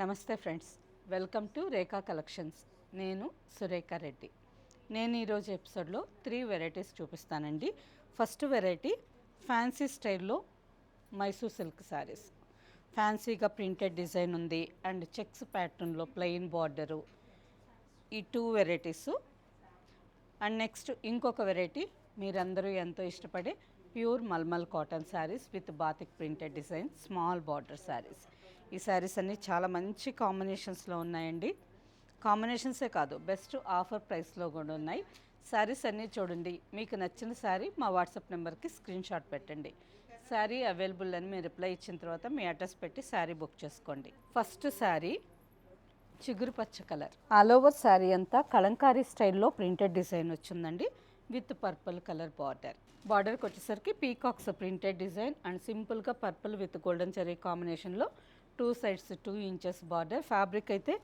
నమస్తే friends, welcome to Rekha collections. నేను సురేఖ రెడ్డి. నేను ఈరోజు ఎపిసోడ్లో 3 వెరైటీస్ చూపిస్తానండి. ఫస్ట్ వెరైటీ ఫ్యాన్సీ స్టైల్లో మైసూర్ సిల్క్ శారీస్. ఫ్యాన్సీగా ప్రింటెడ్ డిజైన్ ఉంది అండ్ చెక్స్ ప్యాటర్న్లో ప్లెయిన్ బార్డరు. ఈ 2 వెరైటీస్. అండ్ నెక్స్ట్ ఇంకొక వెరైటీ మీరందరూ ఎంతో ఇష్టపడే pure malmal cotton saris with batik printed design small border saris. ఈ శారీస్ అన్నీ చాలా మంచి కాంబినేషన్స్లో ఉన్నాయండి. కాంబినేషన్సే కాదు, బెస్ట్ ఆఫర్ ప్రైస్లో కూడా ఉన్నాయి. శారీస్ అన్నీ చూడండి. మీకు నచ్చిన శారీ మా వాట్సాప్ నెంబర్కి స్క్రీన్ షాట్ పెట్టండి. శారీ అవైలబుల్ అని మీరు రిప్లై ఇచ్చిన తర్వాత మీ అడ్రస్ పెట్టి శారీ బుక్ చేసుకోండి. ఫస్ట్ శారీ చిగురు పచ్చ కలర్. ఆల్ ఓవర్ శారీ అంతా కలంకారీ స్టైల్లో ప్రింటెడ్ డిజైన్ వచ్చిందండి విత్ పర్పుల్ కలర్ బార్డర్. బార్డర్కి వచ్చేసరికి పీకాక్స్ ప్రింటెడ్ డిజైన్ అండ్ సింపుల్గా పర్పుల్ విత్ గోల్డెన్ జరీ కాంబినేషన్లో 2 సైడ్స్ 2 ఇంచెస్ బార్డర్. ఫ్యాబ్రిక్ అయితే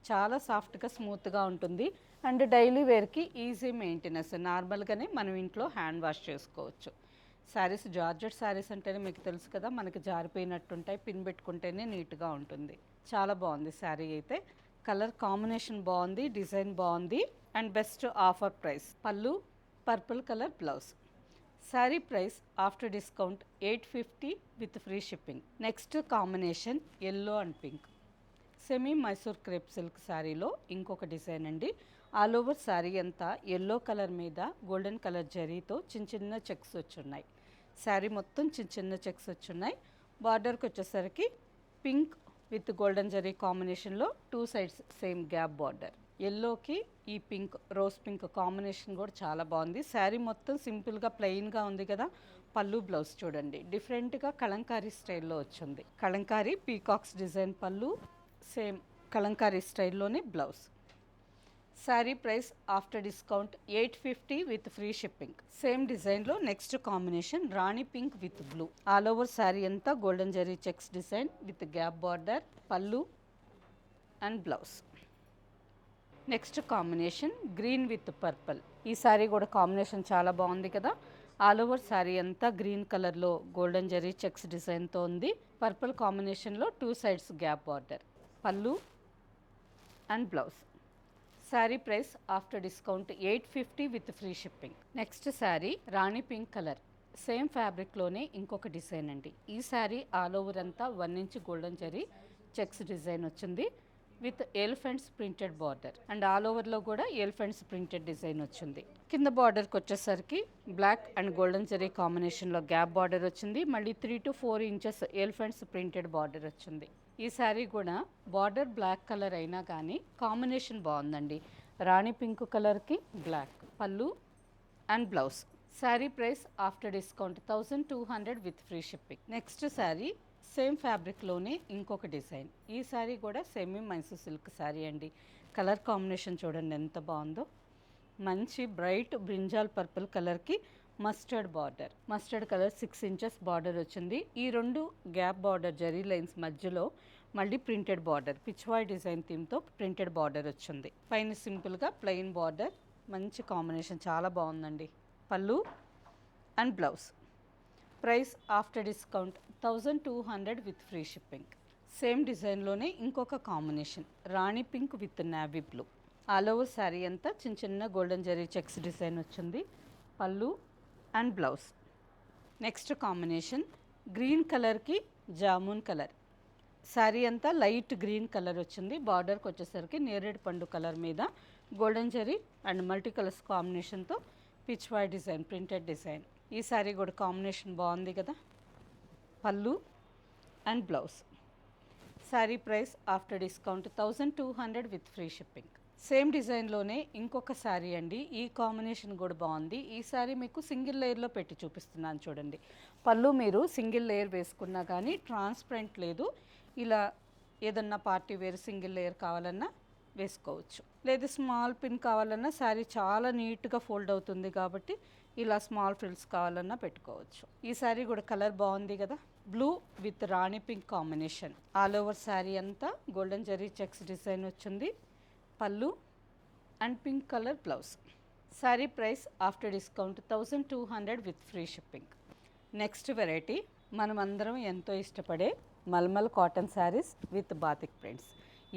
చాలా సాఫ్ట్గా స్మూత్గా ఉంటుంది అండ్ డైలీ వేర్కి ఈజీ మెయింటెనెన్స్. నార్మల్గానే మనం ఇంట్లో హ్యాండ్ వాష్ చేసుకోవచ్చు. శారీస్ జార్జెట్ శారీస్ అంటేనే మీకు తెలుసు కదా, మనకి జారిపోయినట్టుంటాయి, పిన్ పెట్టుకుంటేనే నీట్గా ఉంటుంది. చాలా బాగుంది శారీ అయితే. కలర్ కాంబినేషన్ బాగుంది, డిజైన్ బాగుంది అండ్ బెస్ట్ ఆఫర్ ప్రైస్. పళ్ళు purple colour blouse. Sari price after discount 850 with free shipping. Next combination yellow and pink. Semi Mysore crepe silk శారీలో ఇంకొక డిజైన్ అండి. ఆల్ ఓవర్ శారీ అంతా ఎల్లో కలర్ మీద గోల్డెన్ కలర్ జరీతో చిన్న చిన్న చెక్స్ వచ్చున్నాయి. శారీ మొత్తం చిన్న చిన్న చెక్స్ వచ్చున్నాయి. బార్డర్కి వచ్చేసరికి పింక్ విత్ గోల్డెన్ జరీ కాంబినేషన్లో 2 సైడ్స్ సేమ్ గ్యాప్ బార్డర్. ఎల్లోకి ఈ పింక్, రోజ్ పింక్ కాంబినేషన్ కూడా చాలా బాగుంది. శారీ మొత్తం సింపుల్గా ప్లెయిన్గా ఉంది కదా. పళ్ళు బ్లౌజ్ చూడండి, డిఫరెంట్గా కలంకారీ స్టైల్లో వచ్చింది. Kalamkari peacocks design pallu, same Kalamkari స్టైల్లోనే blouse. Sari price after discount 850 with free shipping. Same డిజైన్లో next combination rani pink with blue. All over sari అంతా golden zari checks design with gap border, pallu and blouse. Next combination green with purple. ఈ శారీ కూడా combination చాలా బాగుంది కదా. All over sari అంతా green కలర్లో golden zari checks డిజైన్తో ఉంది. పర్పుల్ కాంబినేషన్లో 2 sides gap border, pallu and blouse. Sari price after discount 850 with free shipping. Next sari rani pink colour. Same ఫ్యాబ్రిక్లోనే ఇంకొక డిజైన్ అండి. ఈ శారీ ఆల్ ఓవర్ అంతా 1 inch golden zari checks design వచ్చింది with elephants printed border and all ఓవర్లో కూడా ఎలిఫెంట్స్ ప్రింటెడ్ డిజైన్ వచ్చింది. కింద బార్డర్కి వచ్చేసరికి బ్లాక్ అండ్ గోల్డెన్ జరీ కాంబినేషన్లో గ్యాప్ బార్డర్ వచ్చింది. మళ్ళీ 3 to 4 inches elephants printed border వచ్చింది. ఈ శారీ కూడా బార్డర్ బ్లాక్ కలర్ అయినా కానీ కాంబినేషన్ బాగుందండి. రాణి పింక్ కలర్కి black, pallu and blouse. Sari price after discount 1200 with free shipping. Next sari same ఫ్యాబ్రిక్లోనే ఇంకొక డిజైన్. ఈ శారీ కూడా సెమీ మైసూర్ సిల్క్ శారీ అండి. కలర్ కాంబినేషన్ చూడండి ఎంత బాగుందో. మంచి బ్రైట్ బ్రింజాల్ పర్పుల్ కలర్కి mustard border. Mustard colour 6 inches border వచ్చింది. ఈ 2 గ్యాప్ బార్డర్ జరీ లైన్స్ మధ్యలో మళ్ళీ ప్రింటెడ్ బార్డర్, పిచ్వాయ్ డిజైన్ థీమ్తో ప్రింటెడ్ బార్డర్ వచ్చింది. పైన సింపుల్గా ప్లెయిన్ బార్డర్. మంచి కాంబినేషన్, చాలా బాగుందండి. Pallu and blouse. Price after discount 1200 with free shipping. Same డిజైన్లోనే ఇంకొక combination rani pink with navy blue. All over sari అంతా చిన్న చిన్న గోల్డెన్ జరీ చెక్స్ డిజైన్ వచ్చింది. Pallu and blouse. Next combination green కలర్కి జామున్ కలర్. శారీ అంతా లైట్ గ్రీన్ కలర్ వచ్చింది. బార్డర్కి వచ్చేసరికి నేరేడు పండు కలర్ మీద golden zari and multi colours కాంబినేషన్తో పిచ్వాయ్ డిజైన్ ప్రింటెడ్ డిజైన్. ఈ శారీ కూడా కాంబినేషన్ బాగుంది కదా. Pallu and blouse. Sari price after discount 1200 with free shipping. Same డిజైన్లోనే ఇంకొక శారీ అండి. ఈ కాంబినేషన్ కూడా బాగుంది. ఈ శారీ మీకు సింగిల్ లేయర్లో పెట్టి చూపిస్తున్నాను చూడండి. పళ్ళు మీరు సింగిల్ లేయర్ వేసుకున్నా కానీ ట్రాన్స్పరెంట్ లేదు. ఇలా ఏదన్నా పార్టీ వేర్ సింగిల్ లేయర్ కావాలన్నా వేసుకోవచ్చు. లేదు స్మాల్ పిన్ కావాలన్నా శారీ చాలా నీట్గా ఫోల్డ్ అవుతుంది కాబట్టి ఇలా స్మాల్ ఫ్రిల్స్ కావాలన్నా పెట్టుకోవచ్చు. ఈ శారీ కూడా కలర్ బాగుంది కదా. Blue with rani pink combination. All over sari అంతా గోల్డెన్ జరీ చెక్స్ డిజైన్ వచ్చింది. Pallu and pink colour blouse. Sari price after discount 1200 with free shipping. Next variety మనం అందరం ఎంతో ఇష్టపడే mulmul cotton saris with batik prints.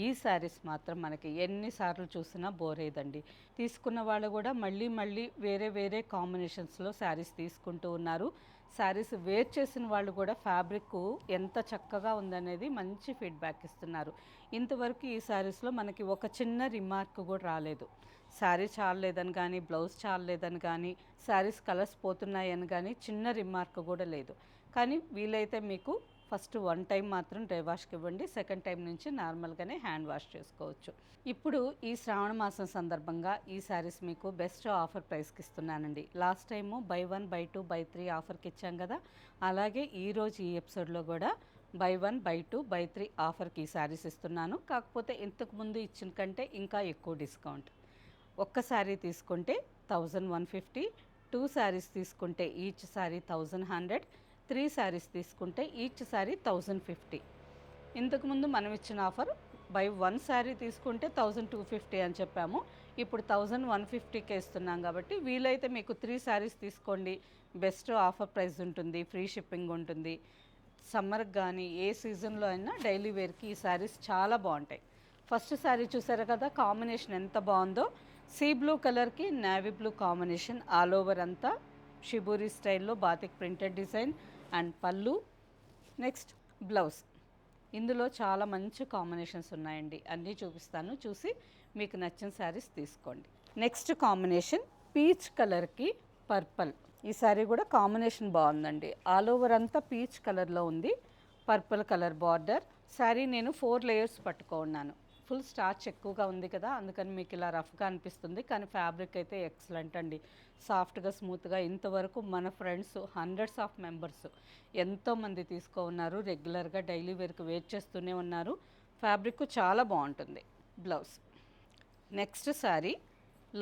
ఈ శారీస్ మాత్రం మనకి ఎన్నిసార్లు చూసినా బోర్ అయ్యేదండి. తీసుకున్న వాళ్ళు కూడా మళ్ళీ మళ్ళీ వేరే వేరే కాంబినేషన్స్లో శారీస్ తీసుకుంటూ ఉన్నారు. శారీస్ వేర్ చేసిన వాళ్ళు కూడా ఫ్యాబ్రిక్ ఎంత చక్కగా ఉందనేది మంచి ఫీడ్బ్యాక్ ఇస్తున్నారు. ఇంతవరకు ఈ శారీస్లో మనకి ఒక చిన్న రిమార్క్ కూడా రాలేదు. శారీ చాలలేదని కానీ, బ్లౌజ్ చాలలేదని కానీ, శారీస్ కలర్స్ పోతున్నాయని కానీ చిన్న రిమార్క్ కూడా లేదు. కానీ వీలైతే మీకు ఫస్ట్ 1 టైం మాత్రం డ్రై వాష్కి ఇవ్వండి. సెకండ్ టైం నుంచి నార్మల్గానే హ్యాండ్ వాష్ చేసుకోవచ్చు. ఇప్పుడు ఈ శ్రావణ మాసం సందర్భంగా ఈ శారీస్ మీకు బెస్ట్ ఆఫర్ ప్రైస్కి ఇస్తున్నానండి. Last time buy 1 buy 2 buy 3 ఆఫర్కి ఇచ్చాం కదా, అలాగే ఈరోజు ఈ ఎపిసోడ్లో కూడా బై 1 బై 2 బై 3 ఆఫర్కి ఈ శారీస్ ఇస్తున్నాను. కాకపోతే ఇంతకుముందు ఇచ్చిన కంటే ఇంకా ఎక్కువ డిస్కౌంట్. ఒక్క శారీ తీసుకుంటే 1150, 2 శారీస్ తీసుకుంటే ఈచ్ శారీ 1100, 3 శారీస్ తీసుకుంటే ఈచ్ శారీ 1050. ఇంతకుముందు మనం ఇచ్చిన ఆఫర్ బై 1 శారీ తీసుకుంటే 1250 అని చెప్పాము. ఇప్పుడు 1150కే ఇస్తున్నాం కాబట్టి వీలైతే మీకు 3 శారీస్ తీసుకోండి. బెస్ట్ ఆఫర్ ప్రైస్ ఉంటుంది, ఫ్రీ షిప్పింగ్ ఉంటుంది. సమ్మర్కి కానీ ఏ సీజన్లో అయినా డైలీ వేర్కి ఈ శారీస్ చాలా బాగుంటాయి. ఫస్ట్ శారీ చూసారు కదా, కాంబినేషన్ ఎంత బాగుందో. సీ బ్లూ కలర్కి navy blue combination, all over అంతా షిబూరి స్టైల్లో బాతిక్ ప్రింటెడ్ డిజైన్ అండ్ పళ్ళు. Next blouse. ఇందులో చాలా మంచి కాంబినేషన్స్ ఉన్నాయండి, అన్నీ చూపిస్తాను. చూసి మీకు నచ్చిన శారీస్ తీసుకోండి. నెక్స్ట్ కాంబినేషన్ పీచ్ కలర్కి పర్పల్. ఈ శారీ కూడా కాంబినేషన్ బాగుందండి. ఆల్ ఓవర్ అంతా పీచ్ కలర్లో ఉంది, పర్పుల్ కలర్ బార్డర్. శారీ నేను 4 లేయర్స్ పట్టుకున్నాను. ఫుల్ స్టార్చ్ ఎక్కువగా ఉంది కదా, అందుకని మీకు ఇలా రఫ్గా అనిపిస్తుంది. కానీ ఫ్యాబ్రిక్ అయితే ఎక్సలెంట్ అండి, సాఫ్ట్గా స్మూత్గా. ఇంతవరకు మన ఫ్రెండ్స్ హండ్రెడ్స్ ఆఫ్ మెంబర్స్ ఎంతోమంది ఉన్నారు, రెగ్యులర్గా డైలీ వేర్కి వేర్ చేస్తూనే ఉన్నారు. ఫ్యాబ్రిక్ చాలా బాగుంటుంది. Blouse. Next sari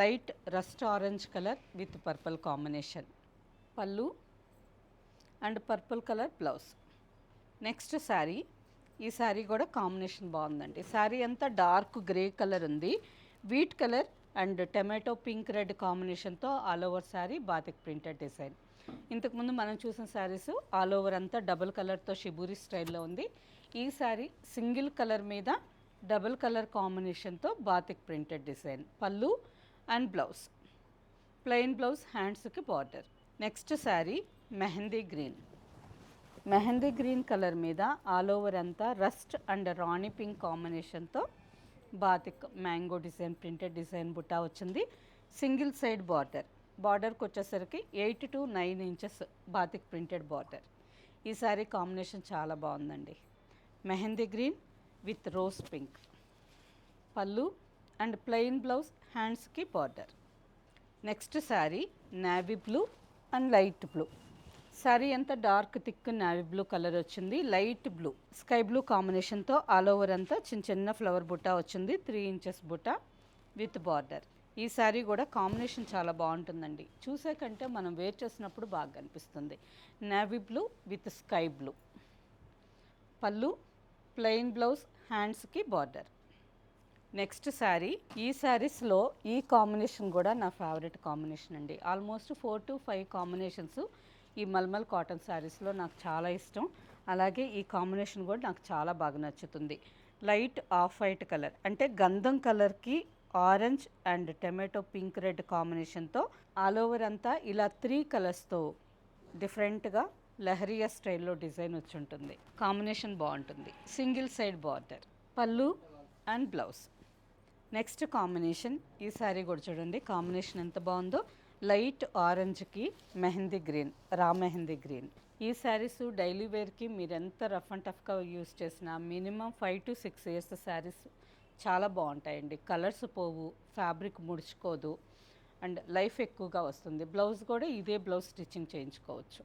light rust orange colour with purple combination, pallu and purple colour blouse. Next sari. ఈ శారీ కూడా కాంబినేషన్ బాగుందండి. శారీ అంతా డార్క్ గ్రే కలర్ ఉంది, wheat colour and tomato pink red కాంబినేషన్తో all over sari batik printed design. ఇంతకుముందు మనం చూసిన శారీస్ ఆల్ ఓవర్ అంతా డబుల్ కలర్తో షిబూరి స్టైల్లో ఉంది. ఈ శారీ సింగిల్ కలర్ మీద డబుల్ కలర్ కాంబినేషన్తో batik printed design, pallu and blouse. Plain blouse, హ్యాండ్స్కి border. Next sari mehendi green. Mehendi green colour మీద ఆల్ ఓవర్ అంతా రస్ట్ అండ్ రాణి పింక్ కాంబినేషన్తో batik mango design printed design butta వచ్చింది. Single side border. బార్డర్కి వచ్చేసరికి 8 to 9 inches batik printed border. ఈ sari combination చాలా బాగుందండి. Mehendi green with rose pink, pallu and plain blouse, హ్యాండ్స్కి border. Next sari navy blue and light blue. Sari అంతా dark thick navy blue colour వచ్చింది, light blue sky blue కాంబినేషన్తో all over అంతా చిన్న చిన్న ఫ్లవర్ బుట్టా వచ్చింది, 3 ఇంచెస్ బుట్టా విత్ బార్డర్. ఈ శారీ కూడా కాంబినేషన్ చాలా బాగుంటుందండి. చూసే కంటే మనం వేర్ చేసినప్పుడు బాగా కనిపిస్తుంది. Navy blue with sky blue, పళ్ళు, ప్లెయిన్ బ్లౌజ్, హ్యాండ్స్కి బార్డర్. నెక్స్ట్ శారీ. ఈ శారీస్లో ఈ కాంబినేషన్ కూడా నా ఫేవరెట్ కాంబినేషన్ అండి. ఆల్మోస్ట్ 4 to 5 కాంబినేషన్స్ ఈ మల్మల్ కాటన్ శారీస్లో నాకు చాలా ఇష్టం. అలాగే ఈ కాంబినేషన్ కూడా నాకు చాలా బాగా నచ్చుతుంది. లైట్ ఆఫ్ వైట్ కలర్ అంటే గంధం కలర్కి orange and tomato pink red కాంబినేషన్తో ఆల్ ఓవర్ అంతా ఇలా 3 కలర్స్తో డిఫరెంట్గా లహరియా స్టైల్లో డిజైన్ వచ్చి ఉంటుంది. కాంబినేషన్ బాగుంటుంది. Single side border, pallu and blouse. Next combination. ఈ శారీ కూడా చూడండి కాంబినేషన్ ఎంత బాగుందో. లైట్ ఆరెంజ్కి మెహందీ గ్రీన్, రా మెహందీ గ్రీన్. ఈ శారీస్ డైలీ వేర్కి మీరు ఎంత రఫ్ అండ్ టఫ్గా యూస్ చేసినా మినిమం 5 to 6 years శారీస్ చాలా బాగుంటాయండి. కలర్స్ పోవు, ఫ్యాబ్రిక్ ముడుచుకోదు అండ్ లైఫ్ ఎక్కువగా వస్తుంది. బ్లౌజ్ కూడా ఇదే బ్లౌజ్ స్టిచ్చింగ్ చేయించుకోవచ్చు.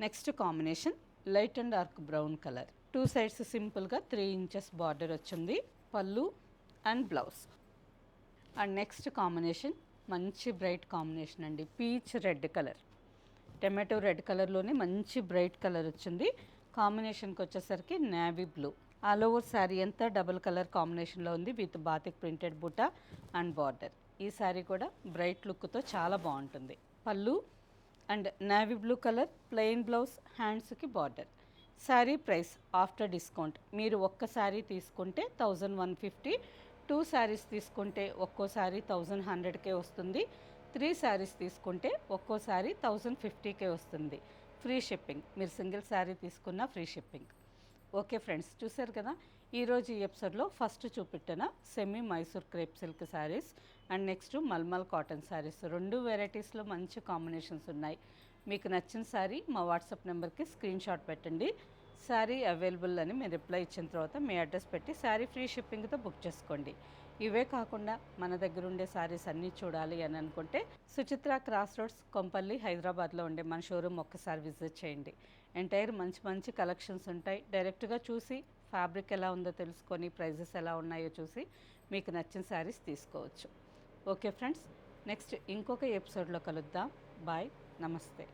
Next combination light and dark brown colour, 2 sides సింపుల్గా 3 inches బార్డర్ వచ్చింది, pallu and blouse. And next combination మంచి బ్రైట్ కాంబినేషన్ అండి, peach red colour. Tomato red కలర్లోనే మంచి బ్రైట్ కలర్ వచ్చింది. కాంబినేషన్కి వచ్చేసరికి navy blue. All over sari అంతా డబుల్ కలర్ కాంబినేషన్లో ఉంది with batik printed buta and border. ఈ శారీ కూడా బ్రైట్ లుక్తో చాలా బాగుంటుంది. Pallu and navy blue colour, plain blouse, హ్యాండ్స్కి border. Sari price after discount మీరు ఒక్క శారీ తీసుకుంటే 1150, 2 శారీస్ తీసుకుంటే ఒక్కో శారీ 1100కే వస్తుంది, 3 శారీస్ తీసుకుంటే ఒక్కో శారీ 1050కే వస్తుంది. ఫ్రీ షిప్పింగ్, మీరు సింగిల్ శారీ తీసుకున్న ఫ్రీ షిప్పింగ్. ఓకే ఫ్రెండ్స్, చూసారు కదా ఈరోజు ఈ ఎపిసోడ్లో ఫస్ట్ చూపెట్టిన semi Mysore crepe silk saris and next mulmul cotton saris, రెండు వెరైటీస్లో మంచి కాంబినేషన్స్ ఉన్నాయి. మీకు నచ్చిన శారీ మా వాట్సాప్ నెంబర్కి స్క్రీన్ షాట్ పెట్టండి. శారీ అవైలబుల్ అని మీరు రిప్లై ఇచ్చిన తర్వాత మీ అడ్రస్ పెట్టి శారీ ఫ్రీ షిప్పింగ్తో బుక్ చేసుకోండి. ఇవే కాకుండా మన దగ్గర ఉండే శారీస్ అన్నీ చూడాలి అని అనుకుంటే సుచిత్ర క్రాస్ రోడ్స్ కొంపల్లి హైదరాబాద్లో ఉండే మన షోరూమ్ ఒక్కసారి విజిట్ చేయండి. ఎంటైర్ మంచి మంచి కలెక్షన్స్ ఉంటాయి. డైరెక్ట్గా చూసి ఫ్యాబ్రిక్ ఎలా ఉందో తెలుసుకొని ప్రైజెస్ ఎలా ఉన్నాయో చూసి మీకు నచ్చిన శారీస్ తీసుకోవచ్చు. ఓకే ఫ్రెండ్స్, నెక్స్ట్ ఇంకొక ఎపిసోడ్లో కలుద్దాం. బాయ్, నమస్తే.